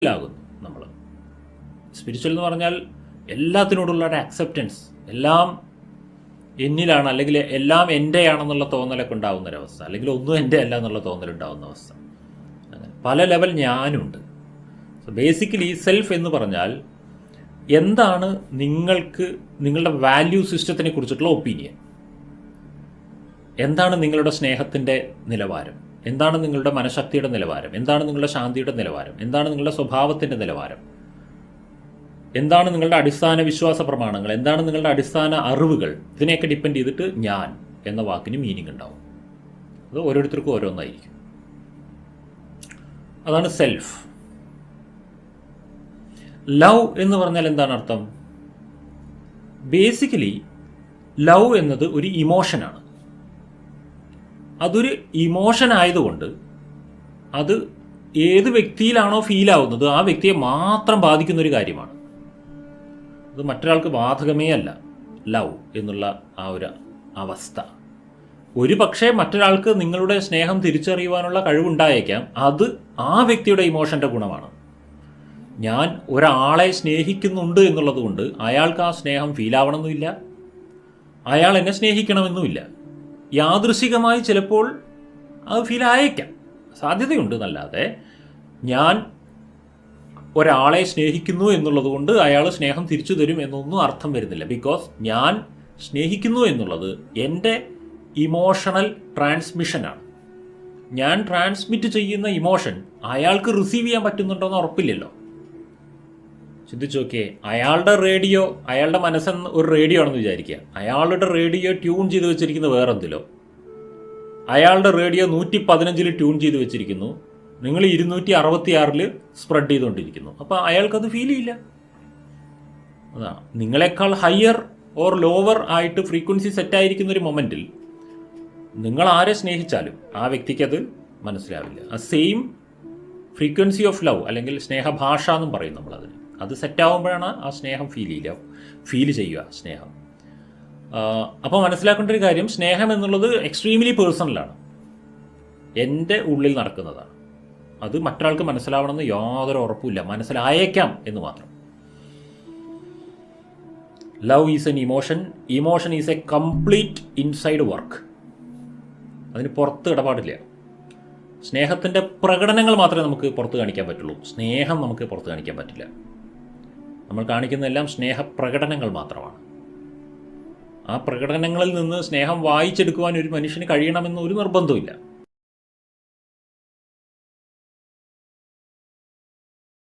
ആകുന്നു നമ്മൾ. സ്പിരിച്വൽ എന്ന് പറഞ്ഞാൽ എല്ലാത്തിനോടുള്ള ഒരു അക്സെപ്റ്റൻസ്, എല്ലാം എന്നിലാണ്, അല്ലെങ്കിൽ എല്ലാം എൻ്റെയാണെന്നുള്ള തോന്നലൊക്കെ ഉണ്ടാകുന്നൊരവസ്ഥ, അല്ലെങ്കിൽ ഒന്നും എൻ്റെ അല്ല എന്നുള്ള തോന്നലുണ്ടാകുന്ന അവസ്ഥ. അങ്ങനെ പല ലെവൽ ഞാനുണ്ട്. സോ ബേസിക്കലി സെൽഫ് എന്ന് പറഞ്ഞാൽ എന്താണ് നിങ്ങൾക്ക് നിങ്ങളുടെ വാല്യൂ സിസ്റ്റത്തിനെ കുറിച്ചിട്ടുള്ള ഒപ്പീനിയൻ, എന്താണ് നിങ്ങളുടെ സ്നേഹത്തിൻ്റെ നിലവാരം, എന്താണ് നിങ്ങളുടെ മനഃശക്തിയുടെ നിലവാരം, എന്താണ് നിങ്ങളുടെ ശാന്തിയുടെ നിലവാരം, എന്താണ് നിങ്ങളുടെ സ്വഭാവത്തിൻ്റെ നിലവാരം, എന്താണ് നിങ്ങളുടെ അടിസ്ഥാന വിശ്വാസ പ്രമാണങ്ങൾ, എന്താണ് നിങ്ങളുടെ അടിസ്ഥാന അറിവുകൾ. ഇതിനെയൊക്കെ ഡിപ്പെൻഡ് ചെയ്തിട്ട് ഞാൻ എന്ന വാക്കിന് മീനിങ് ഉണ്ടാവും. അത് ഓരോരുത്തർക്കും ഓരോന്നായിരിക്കും. അതാണ് സെൽഫ്. ലവ് എന്ന് പറഞ്ഞാൽ എന്താണ് അർത്ഥം? ബേസിക്കലി ലവ് എന്നത് ഒരു ഇമോഷനാണ്. അതൊരു ഇമോഷൻ ആയതുകൊണ്ട് അത് ഏത് വ്യക്തിയിലാണോ ഫീൽ ആവുന്നത് ആ വ്യക്തിയെ മാത്രം ബാധിക്കുന്നൊരു കാര്യമാണ്. അത് മറ്റൊരാൾക്ക് ബാധകമേ അല്ല. ലവ് എന്നുള്ള ആ ഒരു അവസ്ഥ ഒരു പക്ഷേ മറ്റൊരാൾക്ക് നിങ്ങളുടെ സ്നേഹം തിരിച്ചറിയുവാനുള്ള കഴിവുണ്ടായേക്കാം. അത് ആ വ്യക്തിയുടെ ഇമോഷൻ്റെ ഗുണമാണ്. ഞാൻ ഒരാളെ സ്നേഹിക്കുന്നുണ്ട് എന്നുള്ളത് കൊണ്ട് അയാൾക്ക് ആ സ്നേഹം ഫീലാവണമെന്നില്ല, അയാൾ എന്നെ സ്നേഹിക്കണമെന്നുമില്ല. യാദൃശികമായി ചിലപ്പോൾ അത് ഫീലായേക്കാം, സാധ്യതയുണ്ട് എന്നല്ലാതെ ഞാൻ ഒരാളെ സ്നേഹിക്കുന്നു എന്നുള്ളത് കൊണ്ട് അയാൾ സ്നേഹം തിരിച്ചു തരും എന്നൊന്നും അർത്ഥം വരുന്നില്ല. ബിക്കോസ് ഞാൻ സ്നേഹിക്കുന്നു എന്നുള്ളത് എൻ്റെ ഇമോഷണൽ ട്രാൻസ്മിഷനാണ്. ഞാൻ ട്രാൻസ്മിറ്റ് ചെയ്യുന്ന ഇമോഷൻ അയാൾക്ക് റിസീവ് ചെയ്യാൻ പറ്റുന്നുണ്ടോ എന്ന് ഉറപ്പില്ലല്ലോ. ചിന്തിച്ചു നോക്കിയേ, അയാളുടെ റേഡിയോ, അയാളുടെ മനസ്സെന്ന് ഒരു റേഡിയോ ആണെന്ന് വിചാരിക്കുക. അയാളുടെ റേഡിയോ ട്യൂൺ ചെയ്ത് വെച്ചിരിക്കുന്നത് വേറെന്തിലോ. അയാളുടെ റേഡിയോ 115 ട്യൂൺ ചെയ്ത് വെച്ചിരിക്കുന്നു, നിങ്ങൾ 266 സ്പ്രെഡ് ചെയ്തുകൊണ്ടിരിക്കുന്നു. അപ്പോൾ അയാൾക്കത് ഫീൽ ചെയ്യില്ല. അതാ, നിങ്ങളെക്കാൾ ഹയർ ഓർ ലോവർ ആയിട്ട് ഫ്രീക്വൻസി സെറ്റായിരിക്കുന്ന ഒരു മൊമെൻറ്റിൽ നിങ്ങൾ ആരെ സ്നേഹിച്ചാലും ആ വ്യക്തിക്കത് മനസ്സിലാവില്ല. ആ സെയിം ഫ്രീക്വൻസി ഓഫ് ലവ് അല്ലെങ്കിൽ സ്നേഹഭാഷ എന്നും പറയും നമ്മളതിന്. അത് സെറ്റാവുമ്പോഴാണ് ആ സ്നേഹം ഫീൽ ചെയ്യുക സ്നേഹം. അപ്പോൾ മനസ്സിലാക്കേണ്ട ഒരു കാര്യം, സ്നേഹം എന്നുള്ളത് എക്സ്ട്രീംലി പേഴ്സണലാണ്, എൻ്റെ ഉള്ളിൽ നടക്കുന്നതാണ്. അത് മറ്റൊരാൾക്ക് മനസ്സിലാവണമെന്ന് യാതൊരു ഉറപ്പുമില്ല, മനസ്സിലായേക്കാം എന്ന് മാത്രം. Love is an emotion is A complete inside work. അതിന് പുറത്ത് ഇടപാടില്ല. സ്നേഹത്തിൻ്റെ പ്രകടനങ്ങൾ മാത്രമേ നമുക്ക് പുറത്ത് കാണിക്കാൻ പറ്റുള്ളൂ, സ്നേഹം നമുക്ക് പുറത്ത് കാണിക്കാൻ പറ്റില്ല. നമ്മൾ കാണിക്കുന്നതെല്ലാം സ്നേഹപ്രകടനങ്ങൾ മാത്രമാണ്. ആ പ്രകടനങ്ങളിൽ നിന്ന് സ്നേഹം വായിച്ചെടുക്കുവാൻ ഒരു മനുഷ്യന് കഴിയണമെന്ന് ഒരു നിർബന്ധമില്ല.